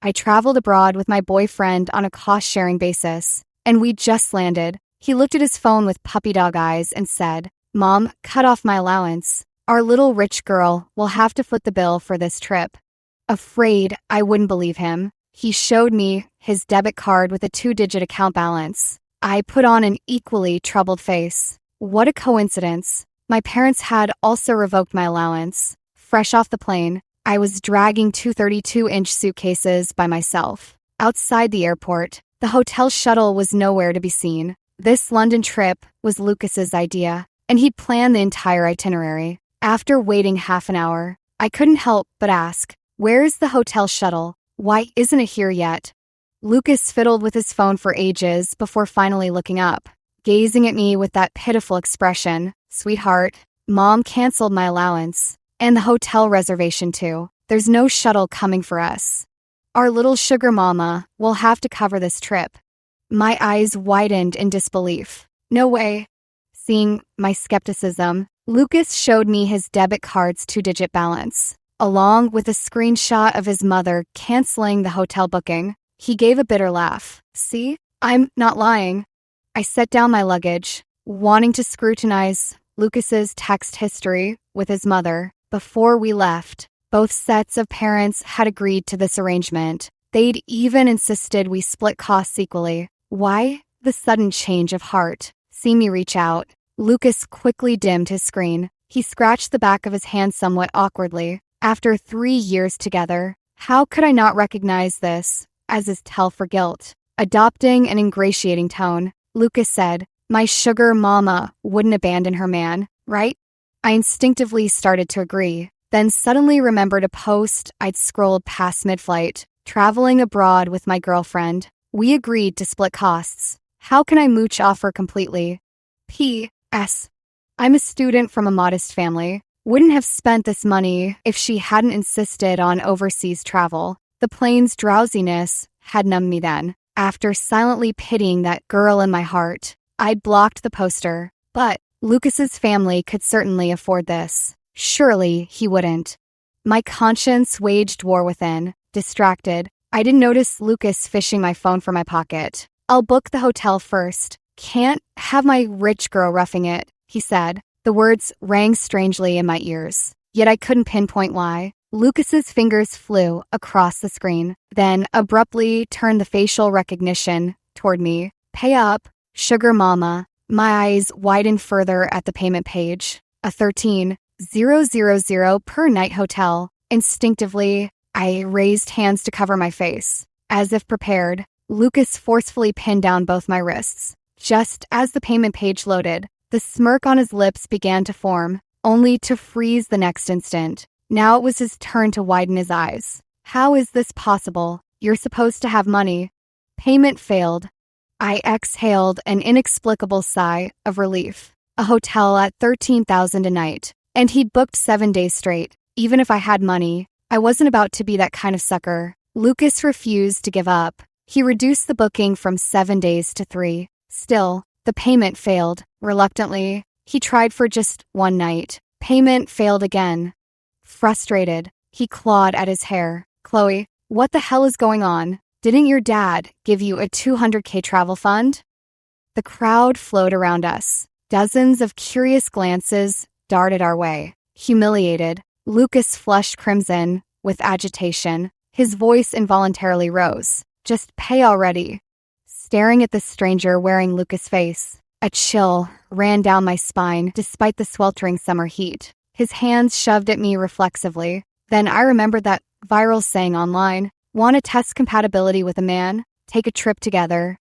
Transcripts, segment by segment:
I traveled abroad with my boyfriend on a cost-sharing basis, and we just landed. He looked at his phone with puppy dog eyes and said, "Mom, cut off my allowance. Our little rich girl will have to foot the bill for this trip." Afraid I wouldn't believe him, he showed me his debit card with a 2-digit account balance. I put on an equally troubled face. What a coincidence. My parents had also revoked my allowance. Fresh off the plane, I was dragging 2 32-inch suitcases by myself. Outside the airport, the hotel shuttle was nowhere to be seen. This London trip was Lucas's idea, and he'd planned the entire itinerary. After waiting half an hour, I couldn't help but ask, "Where's the hotel shuttle? Why isn't it here yet?" Lucas fiddled with his phone for ages before finally looking up, gazing at me with that pitiful expression. "Sweetheart, Mom canceled my allowance, and the hotel reservation too. There's no shuttle coming for us. Our little sugar mama will have to cover this trip." My eyes widened in disbelief. "No way." Seeing my skepticism, Lucas showed me his debit card's 2-digit balance, along with a screenshot of his mother canceling the hotel booking. He gave a bitter laugh. "See? I'm not lying." I set down my luggage, wanting to scrutinize Lucas's text history with his mother. Before we left, both sets of parents had agreed to this arrangement. They'd even insisted we split costs equally. Why the sudden change of heart? Seeing me reach out, Lucas quickly dimmed his screen. He scratched the back of his hand somewhat awkwardly. After 3 years together, how could I not recognize this as his tell for guilt? Adopting an ingratiating tone, Lucas said, "My sugar mama wouldn't abandon her man, right?" I instinctively started to agree, then suddenly remembered a post I'd scrolled past mid-flight. Traveling abroad with my girlfriend, we agreed to split costs. How can I mooch off her completely? P.S. I'm a student from a modest family. Wouldn't have spent this money if she hadn't insisted on overseas travel. The plane's drowsiness had numbed me then. After silently pitying that girl in my heart, I'd blocked the poster. But Lucas's family could certainly afford this. Surely he wouldn't. My conscience waged war within. Distracted, I didn't notice Lucas fishing my phone from my pocket. "I'll book the hotel first. Can't have my rich girl roughing it," he said. The words rang strangely in my ears, yet I couldn't pinpoint why. Lucas's fingers flew across the screen, then abruptly turned the facial recognition toward me. "Pay up, sugar mama." My eyes widened further at the payment page. A 13,000 per night hotel. Instinctively, I raised hands to cover my face. As if prepared, Lucas forcefully pinned down both my wrists. Just as the payment page loaded, the smirk on his lips began to form, only to freeze the next instant. Now it was his turn to widen his eyes. "How is this possible? You're supposed to have money." Payment failed. I exhaled an inexplicable sigh of relief. A hotel at $13,000 a night, and he'd booked 7 days straight. Even if I had money, I wasn't about to be that kind of sucker. Lucas refused to give up. He reduced the booking from 7 days to 3. Still, the payment failed. Reluctantly, he tried for just 1 night. Payment failed again. Frustrated, he clawed at his hair. "Chloe, what the hell is going on? Didn't your dad give you a $200K travel fund?" The crowd flowed around us. Dozens of curious glances darted our way. Humiliated, Lucas flushed crimson with agitation. His voice involuntarily rose. "Just pay already." Staring at the stranger wearing Lucas' face, a chill ran down my spine despite the sweltering summer heat. His hands shoved at me reflexively. Then I remembered that viral saying online, "Want to test compatibility with a man? Take a trip together."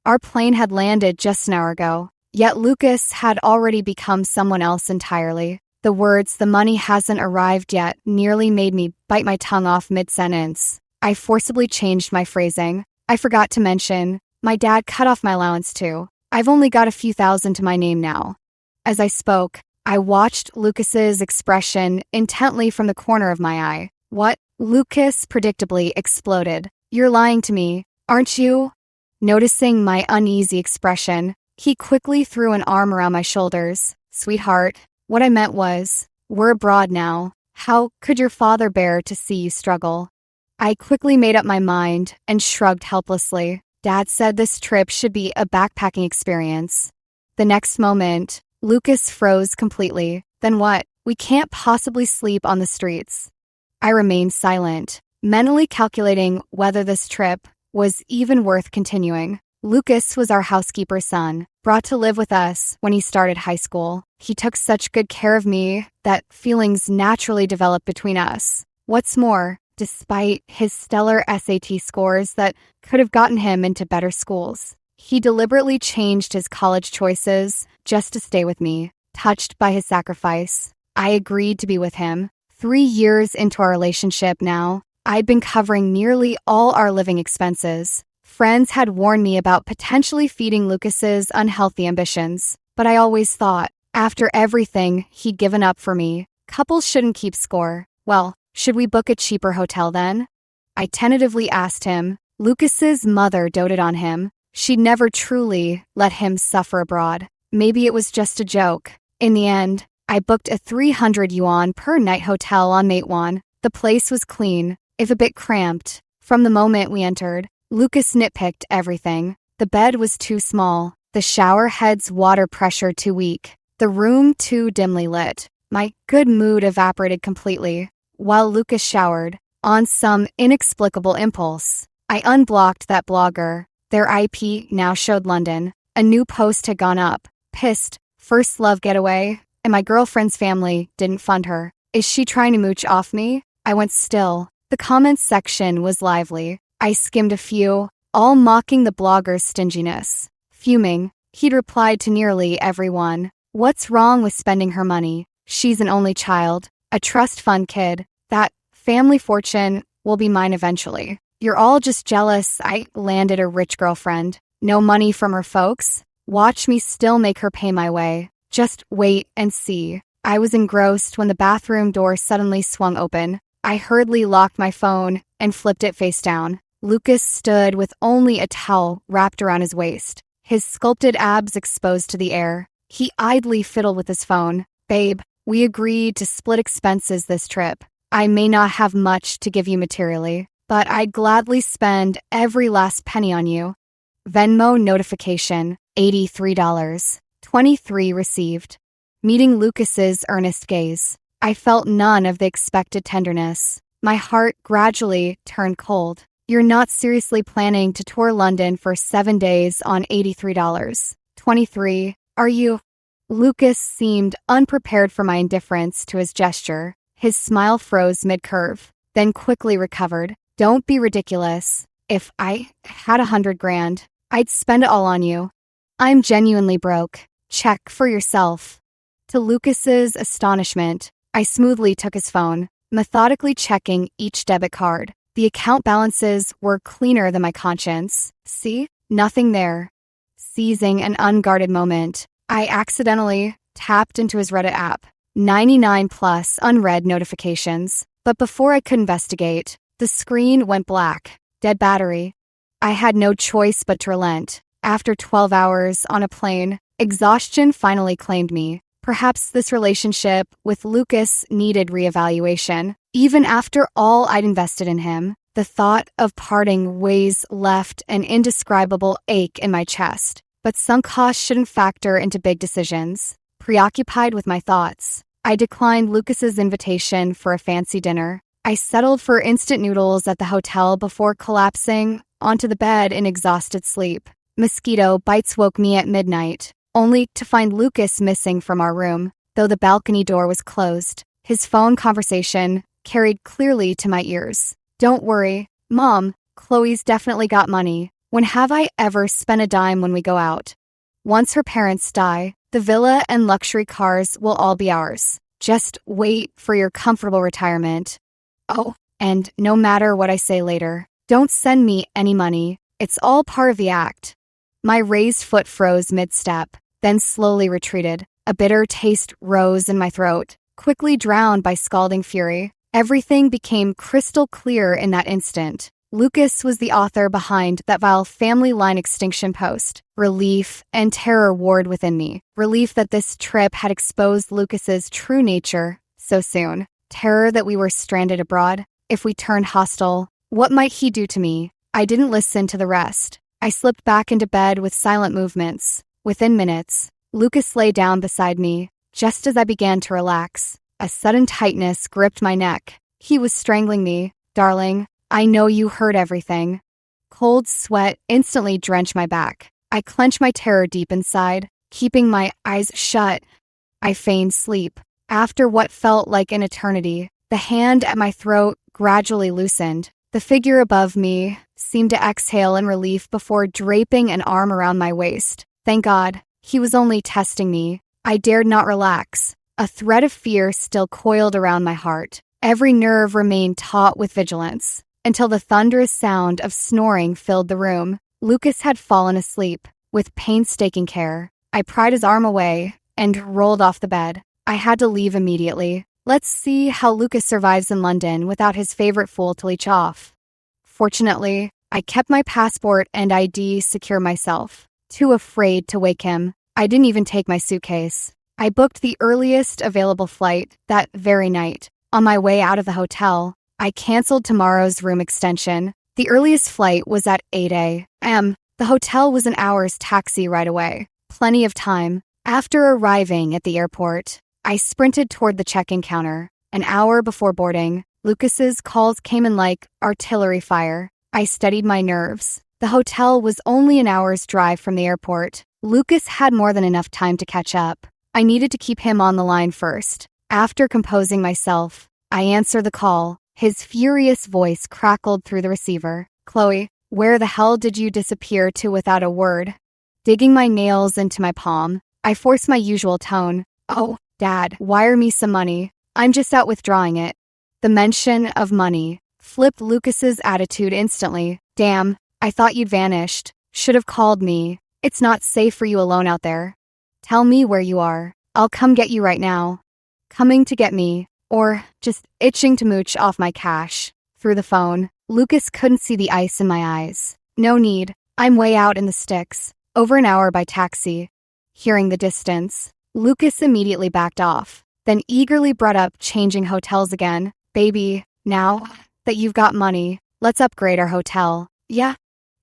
Our plane had landed just an hour ago, yet Lucas had already become someone else entirely. The words, "the money hasn't arrived yet," nearly made me bite my tongue off mid-sentence. I forcibly changed my phrasing. "I forgot to mention, my dad cut off my allowance too. I've only got a few thousand to my name now." As I spoke, I watched Lucas's expression intently from the corner of my eye. "What?" Lucas predictably exploded. "You're lying to me, aren't you?" Noticing my uneasy expression, he quickly threw an arm around my shoulders. "Sweetheart, what I meant was, we're abroad now. How could your father bear to see you struggle?" I quickly made up my mind and shrugged helplessly. Dad said this trip should be a backpacking experience. The next moment, Lucas froze completely. Then what? We can't possibly sleep on the streets. I remained silent, mentally calculating whether this trip was even worth continuing. Lucas was our housekeeper's son, brought to live with us when he started high school. He took such good care of me that feelings naturally developed between us. What's more, despite his stellar SAT scores that could have gotten him into better schools, he deliberately changed his college choices just to stay with me. Touched by his sacrifice, I agreed to be with him. 3 years into our relationship now, I'd been covering nearly all our living expenses. Friends had warned me about potentially feeding Lucas's unhealthy ambitions, but I always thought, after everything he'd given up for me, couples shouldn't keep score. Well, should we book a cheaper hotel then? I tentatively asked him. Lucas's mother doted on him. She'd never truly let him suffer abroad. Maybe it was just a joke. In the end, I booked a 300 yuan per night hotel on Matewan. The place was clean, if a bit cramped. From the moment we entered, Lucas nitpicked everything. The bed was too small, the shower head's water pressure too weak, the room too dimly lit. My good mood evaporated completely. While Lucas showered, on some inexplicable impulse, I unblocked that blogger. Their IP now showed London. A new post had gone up. Pissed, first love getaway, and my girlfriend's family didn't fund her. Is she trying to mooch off me? I went still. The comments section was lively. I skimmed a few, all mocking the blogger's stinginess. Fuming, he'd replied to nearly everyone. What's wrong with spending her money? She's an only child, a trust fund kid. That family fortune will be mine eventually. You're all just jealous I landed a rich girlfriend. No money from her folks. Watch me still make her pay my way. Just wait and see. I was engrossed when the bathroom door suddenly swung open. I hurriedly locked my phone and flipped it face down. Lucas stood with only a towel wrapped around his waist, his sculpted abs exposed to the air. He idly fiddled with his phone. Babe, we agreed to split expenses this trip. I may not have much to give you materially, but I'd gladly spend every last penny on you. Venmo notification, $83. 23 received. Meeting Lucas's earnest gaze, I felt none of the expected tenderness. My heart gradually turned cold. You're not seriously planning to tour London for 7 days on $83. 23, are you? Lucas seemed unprepared for my indifference to his gesture. His smile froze mid-curve, then quickly recovered. Don't be ridiculous. If I had 100 grand, I'd spend it all on you. I'm genuinely broke. Check for yourself. To Lucas's astonishment, I smoothly took his phone, methodically checking each debit card. The account balances were cleaner than my conscience. See? Nothing there. Seizing an unguarded moment, I accidentally tapped into his Reddit app. 99 plus unread notifications. But before I could investigate, the screen went black. Dead battery. I had no choice but to relent. After 12 hours on a plane, exhaustion finally claimed me. Perhaps this relationship with Lucas needed reevaluation. Even after all I'd invested in him, the thought of parting ways left an indescribable ache in my chest. But sunk costs shouldn't factor into big decisions. Preoccupied with my thoughts, I declined Lucas's invitation for a fancy dinner. I settled for instant noodles at the hotel before collapsing onto the bed in exhausted sleep. Mosquito bites woke me at midnight, only to find Lucas missing from our room, though the balcony door was closed. His phone conversation carried clearly to my ears. Don't worry, Mom, Chloe's definitely got money. When have I ever spent a dime when we go out? Once her parents die, the villa and luxury cars will all be ours. Just wait for your comfortable retirement. Oh, and no matter what I say later, don't send me any money. It's all part of the act. My raised foot froze mid-step, then slowly retreated. A bitter taste rose in my throat, quickly drowned by scalding fury. Everything became crystal clear in that instant. Lucas was the author behind that vile family line extinction post. Relief and terror warred within me. Relief that this trip had exposed Lucas's true nature so soon. Terror that we were stranded abroad. If we turned hostile, What might he do to me? I didn't listen to the rest. I slipped back into bed with silent movements. Within minutes, Lucas lay down beside me. Just as I began to relax, a sudden tightness gripped my neck. He was strangling me. Darling, I know you heard everything. Cold sweat instantly drenched my back. I clenched my terror deep inside, keeping my eyes shut. I feigned sleep. After what felt like an eternity, the hand at my throat gradually loosened. The figure above me seemed to exhale in relief before draping an arm around my waist. Thank God, he was only testing me. I dared not relax. A thread of fear still coiled around my heart. Every nerve remained taut with vigilance, until the thunderous sound of snoring filled the room. Lucas had fallen asleep. With painstaking care, I pried his arm away and rolled off the bed. I had to leave immediately. Let's see how Lucas survives in London without his favorite fool to leech off. Fortunately, I kept my passport and ID secure myself. Too afraid to wake him, I didn't even take my suitcase. I booked the earliest available flight that very night. On my way out of the hotel, I canceled tomorrow's room extension. The earliest flight was at 8 a.m. The hotel was an hour's taxi ride away. Plenty of time. After arriving at the airport, I sprinted toward the check-in counter. An hour before boarding, Lucas's calls came in like artillery fire. I steadied my nerves. The hotel was only an hour's drive from the airport. Lucas had more than enough time to catch up. I needed to keep him on the line first. After composing myself, I answered the call. His furious voice crackled through the receiver. Chloe, where the hell did you disappear to without a word? Digging my nails into my palm, I forced my usual tone. Oh, Dad, wire me some money. I'm just out withdrawing it. The mention of money flipped Lucas's attitude instantly. Damn, I thought you'd vanished. Should have called me. It's not safe for you alone out there. Tell me where you are. I'll come get you right now. Coming to get me, or just itching to mooch off my cash. Through the phone, Lucas couldn't see the ice in my eyes. No need. I'm way out in the sticks. Over an hour by taxi. Hearing the distance, Lucas immediately backed off, then eagerly brought up changing hotels again. Baby, now that you've got money, let's upgrade our hotel. Yeah?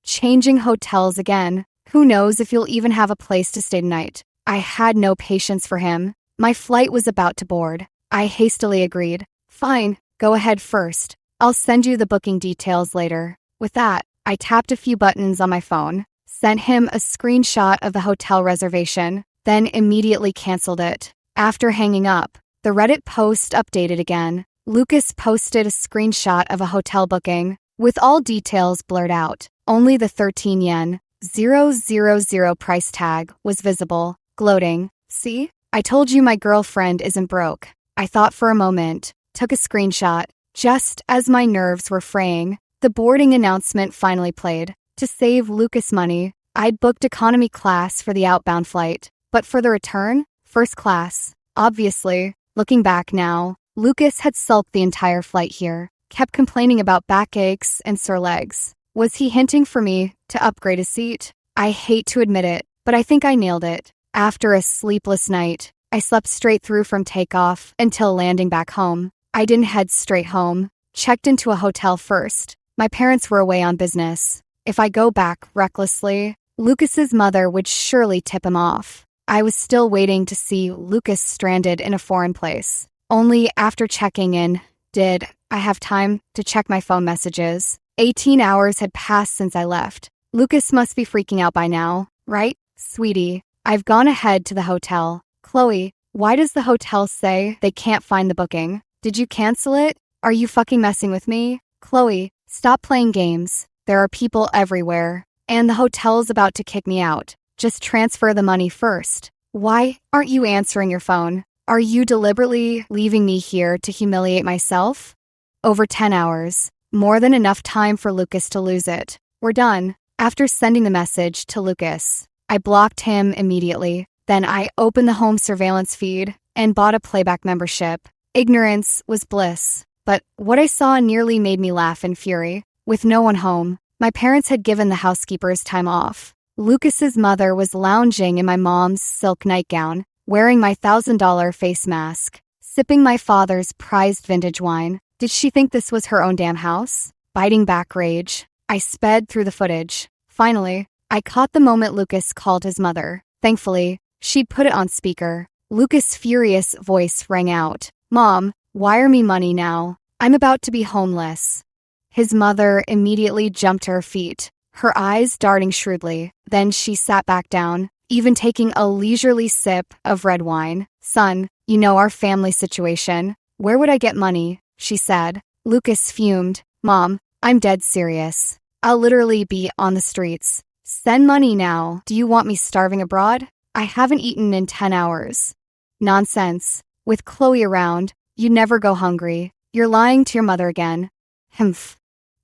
Changing hotels again. Who knows if you'll even have a place to stay tonight. I had no patience for him. My flight was about to board. I hastily agreed. Fine, go ahead first. I'll send you the booking details later. With that, I tapped a few buttons on my phone, sent him a screenshot of the hotel reservation, then immediately canceled it. After hanging up, the Reddit post updated again. Lucas posted a screenshot of a hotel booking, with all details blurred out. Only the 13 yen, 000 price tag was visible, gloating. See? I told you my girlfriend isn't broke. I thought for a moment, took a screenshot. Just as my nerves were fraying, the boarding announcement finally played. To save Lucas money, I'd booked economy class for the outbound flight, but for the return, first class. Obviously, looking back now, Lucas had sulked the entire flight here, kept complaining about backaches and sore legs. Was he hinting for me to upgrade his seat? I hate to admit it, but I think I nailed it. After a sleepless night, I slept straight through from takeoff until landing back home. I didn't head straight home, checked into a hotel first. My parents were away on business. If I go back recklessly, Lucas's mother would surely tip him off. I was still waiting to see Lucas stranded in a foreign place. Only after checking in did I have time to check my phone messages. 18 hours had passed since I left. Lucas must be freaking out by now, right? Sweetie, I've gone ahead to the hotel. Chloe, why does the hotel say they can't find the booking? Did you cancel it? Are you fucking messing with me? Chloe, stop playing games. There are people everywhere, and the hotel's about to kick me out. Just transfer the money first. Why aren't you answering your phone? Are you deliberately leaving me here to humiliate myself? Over 10 hours. More than enough time for Lucas to lose it. We're done. After sending the message to Lucas, I blocked him immediately. Then I opened the home surveillance feed and bought a playback membership. Ignorance was bliss, but what I saw nearly made me laugh in fury. With no one home, my parents had given the housekeepers time off. Lucas's mother was lounging in my mom's silk nightgown, wearing my $1,000 face mask, sipping my father's prized vintage wine. Did she think this was her own damn house? biting back rage. I sped through the footage. Finally, I caught the moment Lucas called his mother. Thankfully, she'd put it on speaker. Lucas' furious voice rang out. "Mom, wire me money now. I'm about to be homeless." His mother immediately jumped to her feet, her eyes darting shrewdly. Then she sat back down, even taking a leisurely sip of red wine. "Son, you know our family situation. Where would I get money?" she said. Lucas fumed. "Mom, I'm dead serious. I'll literally be on the streets. Send money now. Do you want me starving abroad? I haven't eaten in 10 hours. "Nonsense. With Chloe around, you never go hungry. You're lying to your mother again." Humph.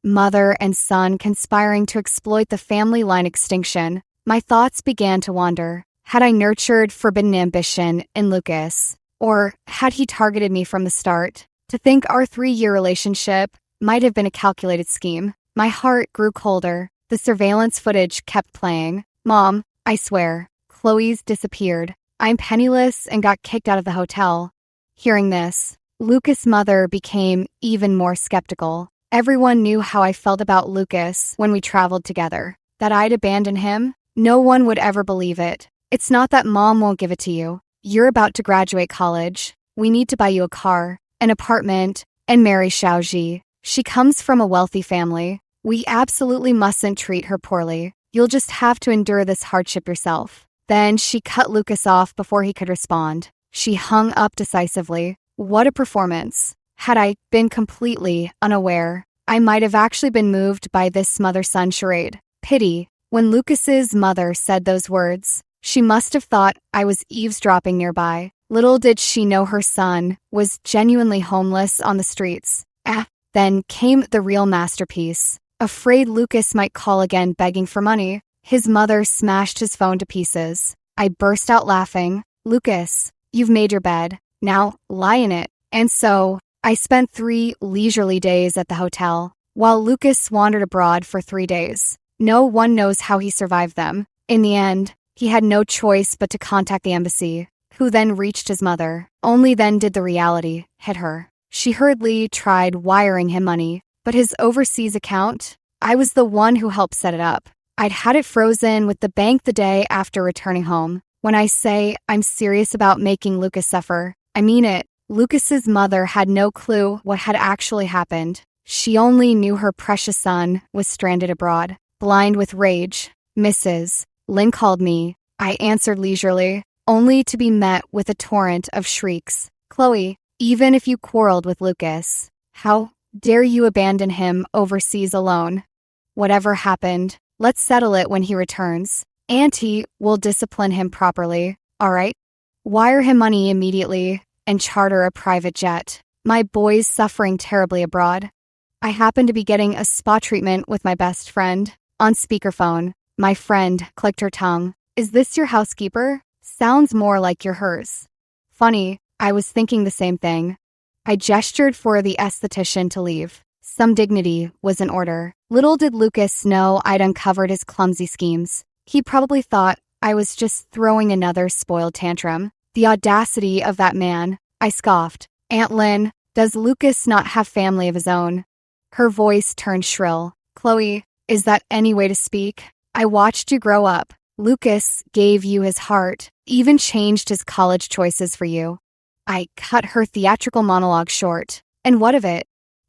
Mother and son conspiring to exploit the family line extinction. My thoughts began to wander. Had I nurtured forbidden ambition in Lucas? Or had he targeted me from the start? To think our 3-year relationship might have been a calculated scheme. My heart grew colder. The surveillance footage kept playing. "Mom, I swear, Chloe's disappeared. I'm penniless and got kicked out of the hotel." Hearing this, Lucas' mother became even more skeptical. Everyone knew how I felt about Lucas when we traveled together. That I'd abandon him? No one would ever believe it. "It's not that Mom won't give it to you. You're about to graduate college. We need to buy you a car, an apartment, and marry Xiaoji. She comes from a wealthy family. We absolutely mustn't treat her poorly. You'll just have to endure this hardship yourself." Then she cut Lucas off before he could respond. She hung up decisively. What a performance. Had I been completely unaware, I might have actually been moved by this mother-son charade. Pity. When Lucas's mother said those words, she must have thought I was eavesdropping nearby. Little did she know her son was genuinely homeless on the streets. Then came the real masterpiece. Afraid Lucas might call again begging for money, his mother smashed his phone to pieces. I burst out laughing. "Lucas, you've made your bed. Now lie in it." And so, I spent 3 leisurely days at the hotel, while Lucas wandered abroad for 3 days. No one knows how he survived them. In the end, he had no choice but to contact the embassy, who then reached his mother. Only then did the reality hit her. She hurriedly tried wiring him money, but his overseas account, I was the one who helped set it up. I'd had it frozen with the bank the day after returning home. When I say I'm serious about making Lucas suffer, I mean it. Lucas's mother had no clue what had actually happened. She only knew her precious son was stranded abroad. Blind with rage, "Mrs. Lin called me." I answered leisurely, only to be met with a torrent of shrieks. "Chloe, even if you quarreled with Lucas, how dare you abandon him overseas alone? Whatever happened, let's settle it when he returns. Auntie will discipline him properly, all right? Wire him money immediately and charter a private jet. My boy's suffering terribly abroad." I happened to be getting a spa treatment with my best friend. On speakerphone, my friend clicked her tongue. "Is this your housekeeper? Sounds more like you're hers." Funny, I was thinking the same thing. I gestured for the esthetician to leave. Some dignity was in order. Little did Lucas know I'd uncovered his clumsy schemes. He probably thought I was just throwing another spoiled tantrum. The audacity of that man. I scoffed. "Aunt Lin, does Lucas not have family of his own?" Her voice turned shrill. "Chloe, is that any way to speak? I watched you grow up. Lucas gave you his heart, even changed his college choices for you." I cut her theatrical monologue short. And what of it?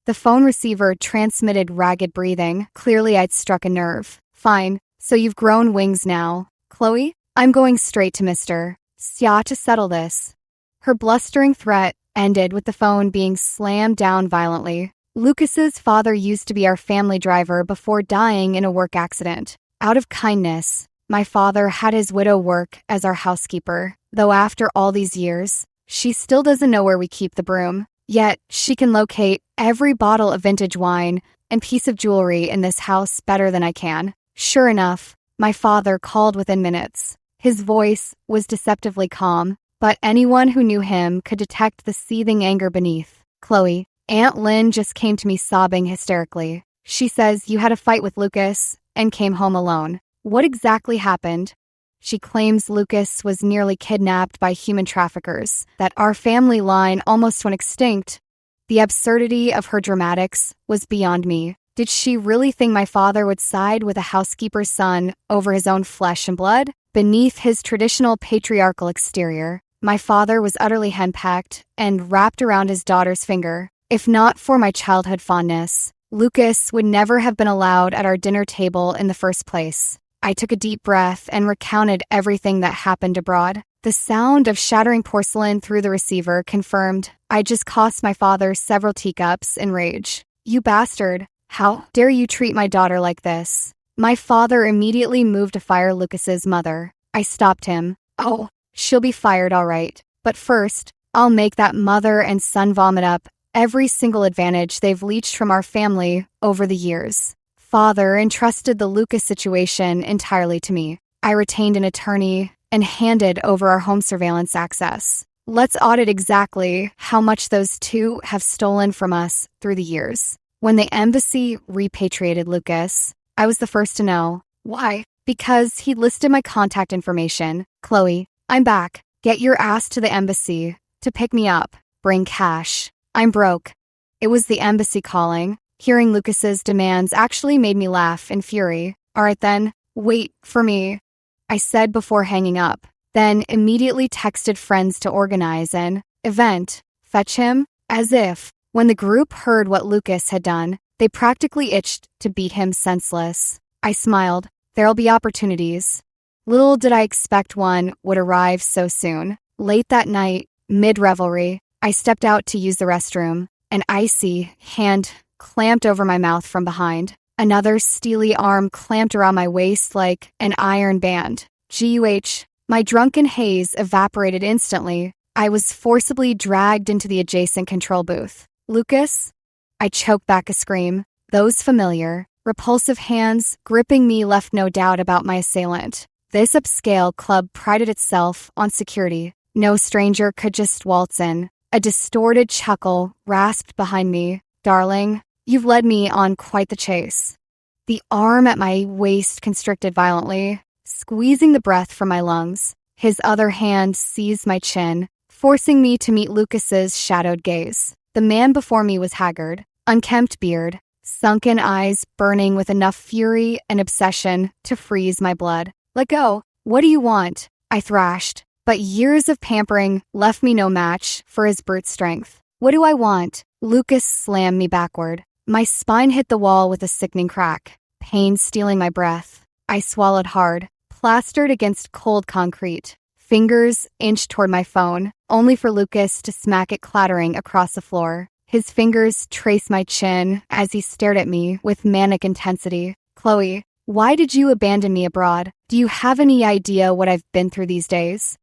The phone receiver transmitted ragged breathing. Clearly I'd struck a nerve. "Fine, so you've grown wings now. Chloe, I'm going straight to Mr. Xia to settle this." Her blustering threat ended with the phone being slammed down violently. Lucas's father used to be our family driver before dying in a work accident. Out of kindness, my father had his widow work as our housekeeper, though after all these years, she still doesn't know where we keep the broom. Yet, she can locate every bottle of vintage wine and piece of jewelry in this house better than I can. Sure enough, my father called within minutes. His voice was deceptively calm, but anyone who knew him could detect the seething anger beneath. "Chloe, Aunt Lin just came to me sobbing hysterically. She says you had a fight with Lucas and came home alone. What exactly happened?" She claims Lucas was nearly kidnapped by human traffickers, that our family line almost went extinct. The absurdity of her dramatics was beyond me. Did she really think my father would side with a housekeeper's son over his own flesh and blood? Beneath his traditional patriarchal exterior, my father was utterly henpecked and wrapped around his daughter's finger. If not for my childhood fondness, Lucas would never have been allowed at our dinner table in the first place. I took a deep breath and recounted everything that happened abroad. The sound of shattering porcelain through the receiver confirmed I just cost my father several teacups in rage. "You bastard. How dare you treat my daughter like this?" My father immediately moved to fire Lucas's mother. I stopped him. "Oh, she'll be fired all right. But first, I'll make that mother and son vomit up every single advantage they've leached from our family over the years." Father entrusted the Lucas situation entirely to me. I retained an attorney and handed over our home surveillance access. Let's audit exactly how much those two have stolen from us through the years. When the embassy repatriated Lucas, I was the first to know. Why? Because he listed my contact information. "Chloe, I'm back. Get your ass to the embassy to pick me up. Bring cash. I'm broke." It was the embassy calling. Hearing Lucas's demands actually made me laugh in fury. "All right then, wait for me," I said before hanging up, then immediately texted friends to organize an event. Fetch him? As if, when the group heard what Lucas had done, they practically itched to beat him senseless. I smiled. There'll be opportunities. Little did I expect one would arrive so soon. Late that night, mid-revelry, I stepped out to use the restroom. An icy hand clamped over my mouth from behind. Another steely arm clamped around my waist like an iron band. GUH. My drunken haze evaporated instantly. I was forcibly dragged into the adjacent control booth. "Lucas?" I choked back a scream. Those familiar, repulsive hands gripping me left no doubt about my assailant. This upscale club prided itself on security. No stranger could just waltz in. A distorted chuckle rasped behind me. "Darling, you've led me on quite the chase." The arm at my waist constricted violently, squeezing the breath from my lungs. His other hand seized my chin, forcing me to meet Lucas's shadowed gaze. The man before me was haggard, unkempt beard, sunken eyes burning with enough fury and obsession to freeze my blood. "Let go. What do you want?" I thrashed, but years of pampering left me no match for his brute strength. "What do I want?" Lucas slammed me backward. My spine hit the wall with a sickening crack, pain stealing my breath. I swallowed hard, plastered against cold concrete. Fingers inched toward my phone, only for Lucas to smack it clattering across the floor. His fingers traced my chin as he stared at me with manic intensity. "Chloe, why did you abandon me abroad? Do you have any idea what I've been through these days?"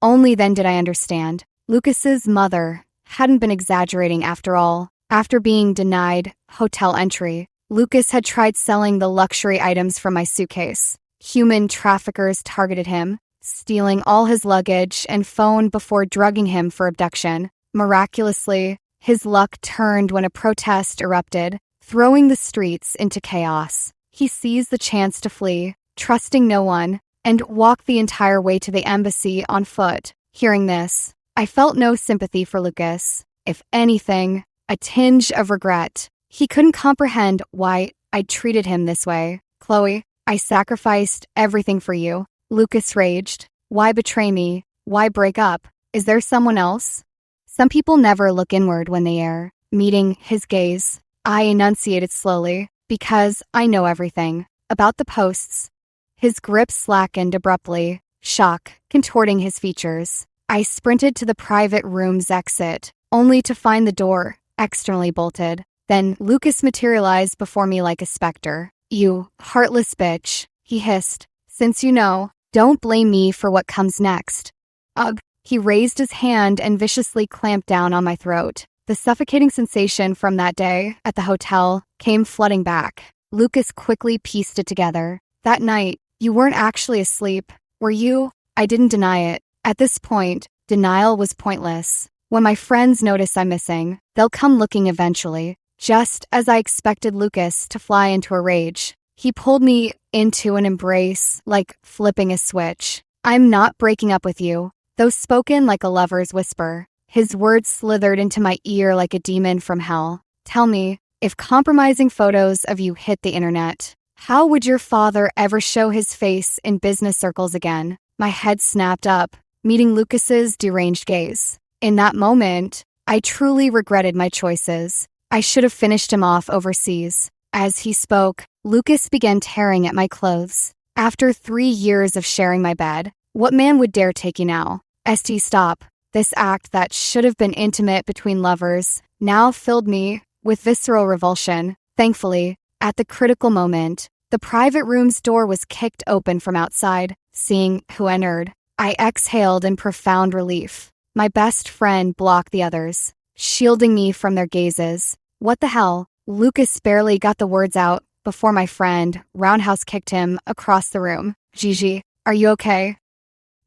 Only then did I understand. Lucas's mother hadn't been exaggerating after all. After being denied hotel entry, Lucas had tried selling the luxury items from my suitcase. Human traffickers targeted him, stealing all his luggage and phone before drugging him for abduction. Miraculously, his luck turned when a protest erupted, throwing the streets into chaos. He seized the chance to flee, trusting no one, and walked the entire way to the embassy on foot. Hearing this, I felt no sympathy for Lucas. If anything, a tinge of regret. He couldn't comprehend why I'd treated him this way. "Chloe, I sacrificed everything for you." Lucas raged. "Why betray me? Why break up? Is there someone else?" Some people never look inward when they err. Meeting his gaze, I enunciated slowly, "Because I know everything. About the posts." His grip slackened abruptly, shock contorting his features. I sprinted to the private room's exit, only to find the door externally bolted. Then Lucas materialized before me like a specter. "You heartless bitch," he hissed. "Since you know, don't blame me for what comes next." Ugh. He raised his hand and viciously clamped down on my throat. The suffocating sensation from that day at the hotel came flooding back. Lucas quickly pieced it together. "That night, you weren't actually asleep, were you?" I didn't deny it. At this point, denial was pointless. When my friends notice I'm missing, they'll come looking eventually. Just as I expected Lucas to fly into a rage, he pulled me into an embrace like flipping a switch. "I'm not breaking up with you," though spoken like a lover's whisper. His words slithered into my ear like a demon from hell. "Tell me, If compromising photos of you hit the internet, how would your father ever show his face in business circles again? My head snapped up, meeting Lucas's deranged gaze. In that moment, I truly regretted my choices. I should have finished him off overseas. As he spoke, Lucas began tearing at my clothes. After 3 years of sharing my bed, what man would dare take you now? Stop. This act that should have been intimate between lovers now filled me with visceral revulsion. Thankfully, at the critical moment, the private room's door was kicked open from outside. Seeing who entered, I exhaled in profound relief. My best friend blocked the others, shielding me from their gazes. What the hell? Lucas barely got the words out before my friend roundhouse kicked him across the room. Gigi, are you okay?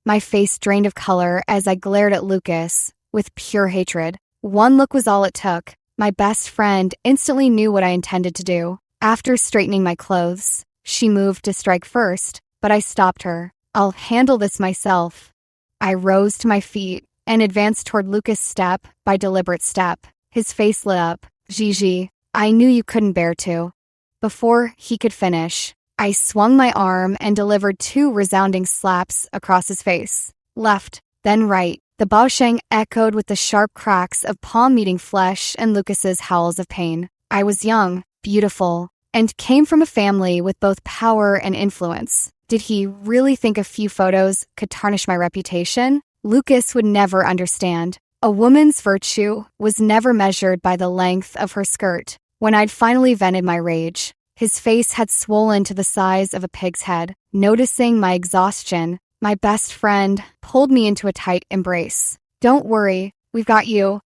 My face drained of color as I glared at Lucas with pure hatred. One look was all it took. My best friend instantly knew what I intended to do. After straightening my clothes, she moved to strike first, but I stopped her. I'll handle this myself. I rose to my feet and advanced toward Lucas step by deliberate step. His face lit up. Gigi, I knew you couldn't bear to. Before he could finish, I swung my arm and delivered 2 resounding slaps across his face. Left, then right. The baosheng echoed with the sharp cracks of palm meeting flesh and Lucas's howls of pain. I was young, beautiful, and came from a family with both power and influence. Did he really think a few photos could tarnish my reputation? Lucas would never understand. A woman's virtue was never measured by the length of her skirt. When I'd finally vented my rage, his face had swollen to the size of a pig's head. Noticing my exhaustion, my best friend pulled me into a tight embrace. Don't worry, we've got you.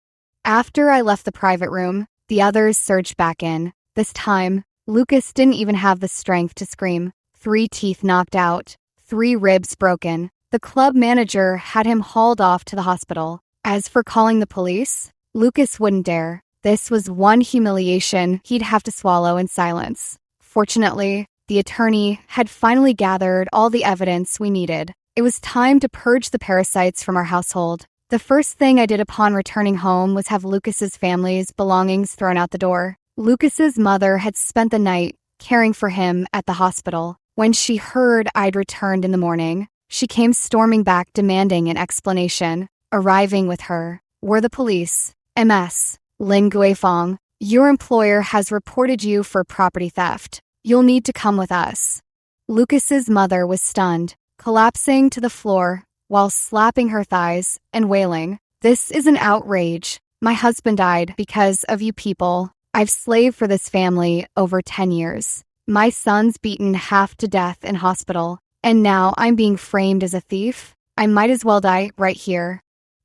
After I left the private room, the others surged back in. This time, Lucas didn't even have the strength to scream. 3 teeth knocked out, 3 ribs broken. The club manager had him hauled off to the hospital. As for calling the police, Lucas wouldn't dare. This was one humiliation he'd have to swallow in silence. Fortunately, the attorney had finally gathered all the evidence we needed. It was time to purge the parasites from our household. The first thing I did upon returning home was have Lucas's family's belongings thrown out the door. Lucas's mother had spent the night caring for him at the hospital. When she heard I'd returned in the morning, she came storming back demanding an explanation. Arriving with her were the police. MS. Lin Guifeng, your employer has reported you for property theft. You'll need to come with us. Lucas's mother was stunned, collapsing to the floor while slapping her thighs and wailing. This is an outrage. My husband died because of you people. I've slaved for this family over 10 years. My son's beaten half to death in hospital, and now I'm being framed as a thief. I might as well die right here.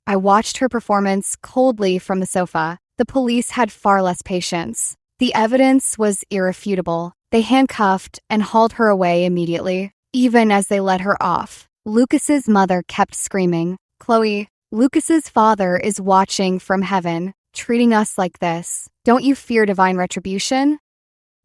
I watched her performance coldly from the sofa. The police had far less patience. The evidence was irrefutable. They handcuffed and hauled her away immediately, even as they let her off. Lucas's mother kept screaming, "Chloe, Lucas's father is watching from heaven, treating us like this. Don't you fear divine retribution?"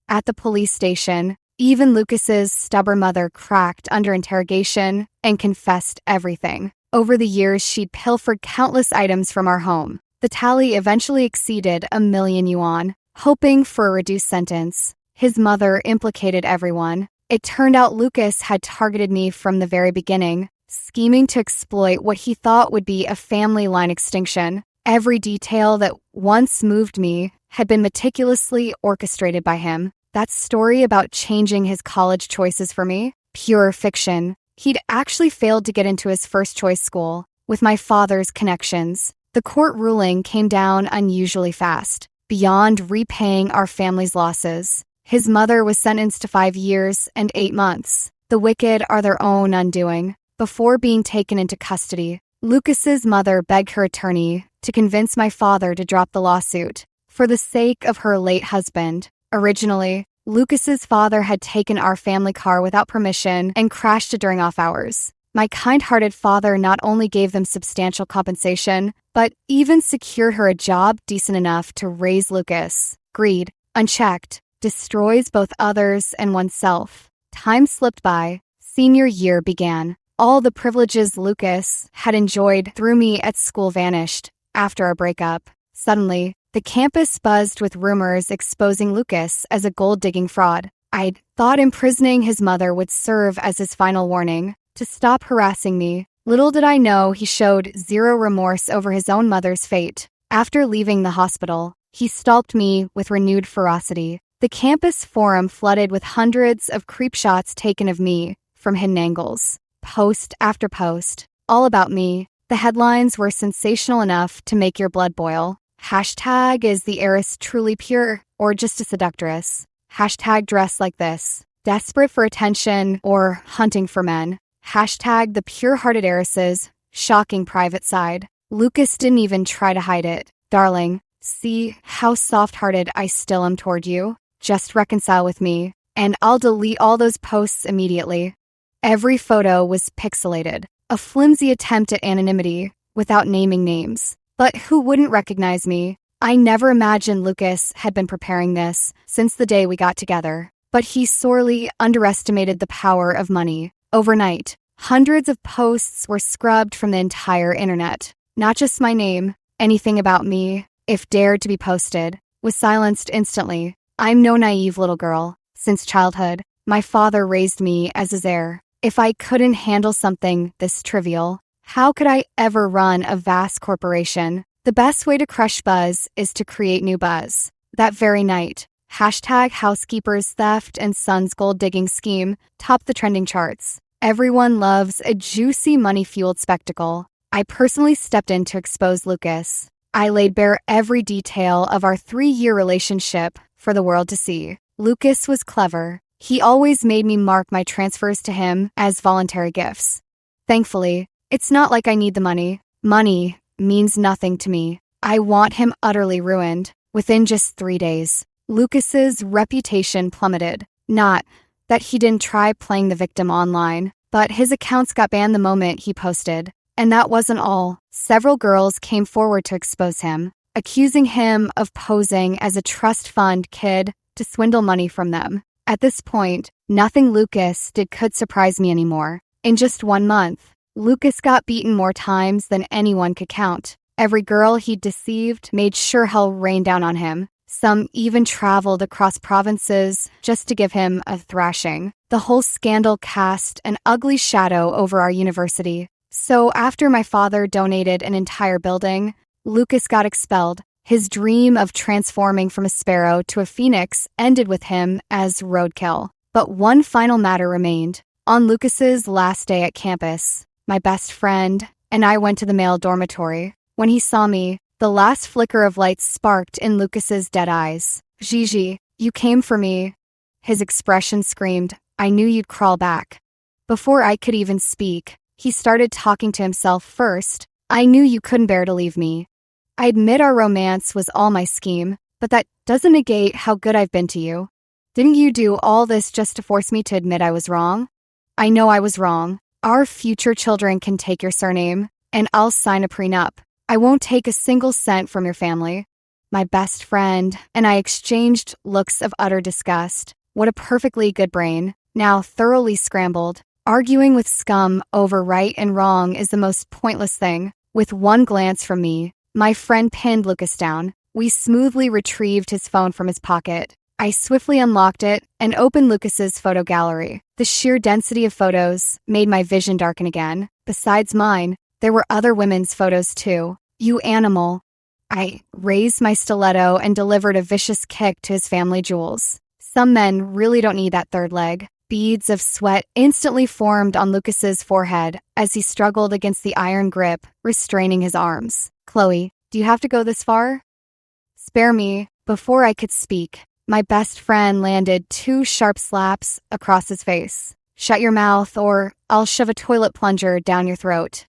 At the police station, even Lucas's stubborn mother cracked under interrogation and confessed everything. Over the years, she'd pilfered countless items from our home. The tally eventually exceeded 1,000,000 yuan. Hoping for a reduced sentence, his mother implicated everyone. It turned out Lucas had targeted me from the very beginning, scheming to exploit what he thought would be a family line extinction. Every detail that once moved me had been meticulously orchestrated by him. That story about changing his college choices for me? Pure fiction. He'd actually failed to get into his first choice school. With my father's connections, the court ruling came down unusually fast. Beyond repaying our family's losses, his mother was sentenced to 5 years and 8 months. The wicked are their own undoing. Before being taken into custody, Lucas's mother begged her attorney to convince my father to drop the lawsuit for the sake of her late husband. Originally, Lucas's father had taken our family car without permission and crashed it during off hours. My kind-hearted father not only gave them substantial compensation, but even secured her a job decent enough to raise Lucas. Greed, unchecked, destroys both others and oneself. Time slipped by. Senior year began. All the privileges Lucas had enjoyed through me at school vanished. After our breakup, suddenly, The campus buzzed with rumors exposing Lucas as a gold-digging fraud. I'd thought imprisoning his mother would serve as his final warning to stop harassing me. Little did I know he showed zero remorse over his own mother's fate. After leaving the hospital, he stalked me with renewed ferocity. The campus forum flooded with hundreds of creep shots taken of me from hidden angles. Post after post, all about me. The headlines were sensational enough to make your blood boil. Hashtag is the heiress truly pure or just a seductress? Hashtag dress like this, desperate for attention or hunting for men. Hashtag the pure-hearted heiress's shocking private side. Lucas didn't even try to hide it. Darling, see how soft-hearted I still am toward you? Just reconcile with me, and I'll delete all those posts immediately. Every photo was pixelated, a flimsy attempt at anonymity without naming names. But who wouldn't recognize me? I never imagined Lucas had been preparing this since the day we got together. But he sorely underestimated the power of money. Overnight, hundreds of posts were scrubbed from the entire internet. Not just my name, anything about me, if dared to be posted, was silenced instantly. I'm no naive little girl. Since childhood, my father raised me as his heir. If I couldn't handle something this trivial, how could I ever run a vast corporation? The best way to crush buzz is to create new buzz. That very night, hashtag housekeeper's theft and son's gold-digging scheme topped the trending charts. Everyone loves a juicy money-fueled spectacle. I personally stepped in to expose Lucas. I laid bare every detail of our 3-year relationship for the world to see. Lucas was clever. He always made me mark my transfers to him as voluntary gifts. Thankfully, it's not like I need the money. Money means nothing to me. I want him utterly ruined. Within just 3 days, Lucas's reputation plummeted. Not that he didn't try playing the victim online, but his accounts got banned the moment he posted. And that wasn't all. Several girls came forward to expose him, accusing him of posing as a trust fund kid to swindle money from them. At this point, nothing Lucas did could surprise me anymore. In just 1 month, Lucas got beaten more times than anyone could count. Every girl he'd deceived made sure hell rained down on him. Some even traveled across provinces just to give him a thrashing. The whole scandal cast an ugly shadow over our university. So after my father donated an entire building, Lucas got expelled. His dream of transforming from a sparrow to a phoenix ended with him as roadkill. But one final matter remained. On Lucas's last day at campus, my best friend and I went to the male dormitory. When he saw me, the last flicker of light sparked in Lucas's dead eyes. Gigi, you came for me. His expression screamed, I knew you'd crawl back. Before I could even speak, he started talking to himself first. I knew you couldn't bear to leave me. I admit our romance was all my scheme, but that doesn't negate how good I've been to you. Didn't you do all this just to force me to admit I was wrong? I know I was wrong. Our future children can take your surname, and I'll sign a prenup. I won't take a single cent from your family. My best friend and I exchanged looks of utter disgust. What a perfectly good brain, now thoroughly scrambled. Arguing with scum over right and wrong is the most pointless thing. With one glance from me, my friend pinned Lucas down. We smoothly retrieved his phone from his pocket. I swiftly unlocked it and opened Lucas's photo gallery. The sheer density of photos made my vision darken again. Besides mine, there were other women's photos too. You animal. I raised my stiletto and delivered a vicious kick to his family jewels. Some men really don't need that third leg. Beads of sweat instantly formed on Lucas's forehead as he struggled against the iron grip, restraining his arms. Chloe, do you have to go this far? Spare me. Before I could speak, my best friend landed 2 sharp slaps across his face. Shut your mouth or I'll shove a toilet plunger down your throat.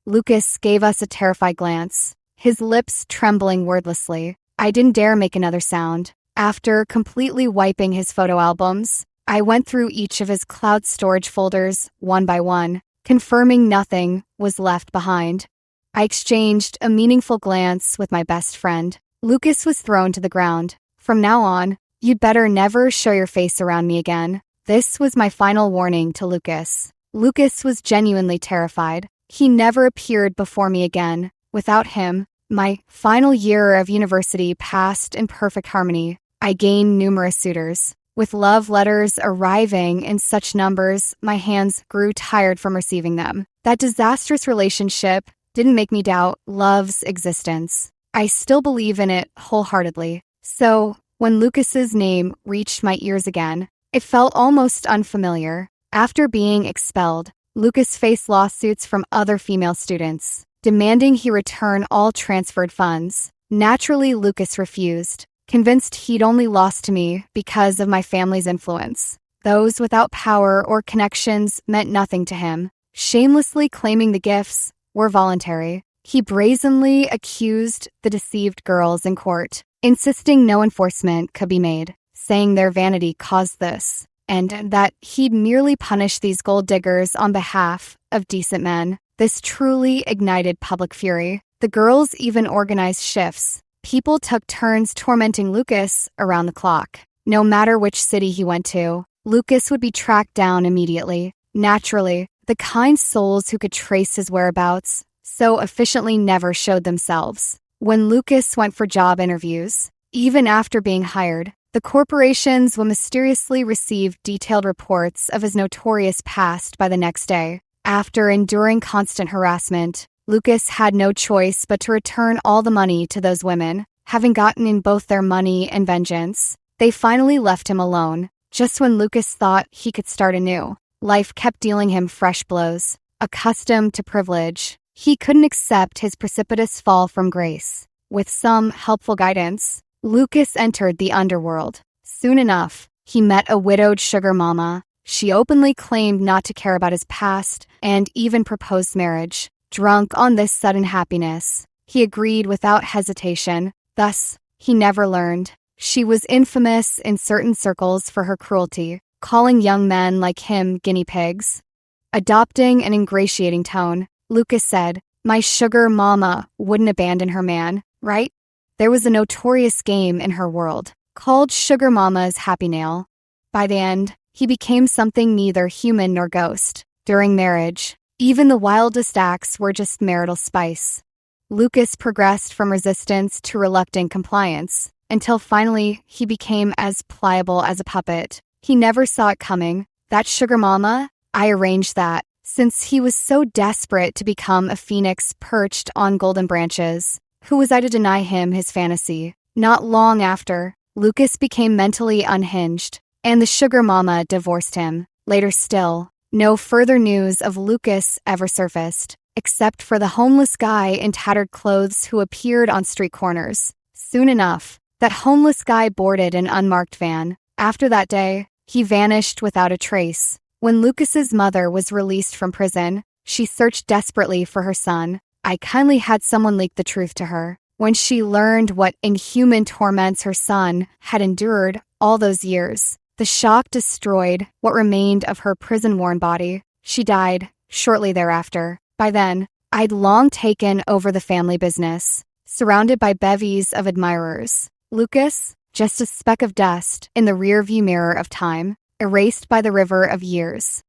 Lucas gave us a terrified glance, his lips trembling wordlessly. I didn't dare make another sound. After completely wiping his photo albums, I went through each of his cloud storage folders one by one, confirming nothing was left behind. I exchanged a meaningful glance with my best friend. Lucas was thrown to the ground. From now on, you'd better never show your face around me again. This was my final warning to Lucas. Lucas was genuinely terrified. He never appeared before me again. Without him, My final year of university passed in perfect harmony. I gained numerous suitors. With love letters arriving in such numbers, my hands grew tired from receiving them. That disastrous relationship didn't make me doubt love's existence. I still believe in it wholeheartedly. So, when Lucas's name reached my ears again, it felt almost unfamiliar. After being expelled, Lucas faced lawsuits from other female students, demanding he return all transferred funds. Naturally, Lucas refused, convinced he'd only lost to me because of my family's influence. Those without power or connections meant nothing to him. Shamelessly claiming the gifts were voluntary. He brazenly accused the deceived girls in court, insisting no enforcement could be made, saying their vanity caused this, and that he'd merely punish these gold diggers on behalf of decent men. This truly ignited public fury. The girls even organized shifts. People took turns tormenting Lucas around the clock. No matter which city he went to, Lucas would be tracked down immediately. Naturally, the kind souls who could trace his whereabouts so efficiently never showed themselves. When Lucas went for job interviews, even after being hired, the corporations would mysteriously receive detailed reports of his notorious past by the next day. After enduring constant harassment, Lucas had no choice but to return all the money to those women. Having gotten in both their money and vengeance, they finally left him alone. Just when Lucas thought he could start anew, life kept dealing him fresh blows. Accustomed to privilege, he couldn't accept his precipitous fall from grace. With some helpful guidance, Lucas entered the underworld. Soon enough, he met a widowed sugar mama. She openly claimed not to care about his past and even proposed marriage. Drunk on this sudden happiness, he agreed without hesitation. Thus, he never learned. She was infamous in certain circles for her cruelty, calling young men like him guinea pigs. Adopting an ingratiating tone, Lucas said, "My sugar mama wouldn't abandon her man, right?" There was a notorious game in her world, called Sugar Mama's Happy Nail. By the end, he became something neither human nor ghost. During marriage, even the wildest acts were just marital spice. Lucas progressed from resistance to reluctant compliance, until finally he became as pliable as a puppet. He never saw it coming. That sugar mama, I arranged that, since he was so desperate to become a phoenix perched on golden branches. Who was I to deny him his fantasy? Not long after, Lucas became mentally unhinged, and the sugar mama divorced him. Later still, no further news of Lucas ever surfaced, except for the homeless guy in tattered clothes who appeared on street corners. Soon enough, that homeless guy boarded an unmarked van. After that day, he vanished without a trace. When Lucas's mother was released from prison, she searched desperately for her son. I kindly had someone leak the truth to her. When she learned what inhuman torments her son had endured all those years, the shock destroyed what remained of her prison-worn body. She died shortly thereafter. By then, I'd long taken over the family business, surrounded by bevies of admirers. Lucas, just a speck of dust in the rearview mirror of time, erased by the river of years.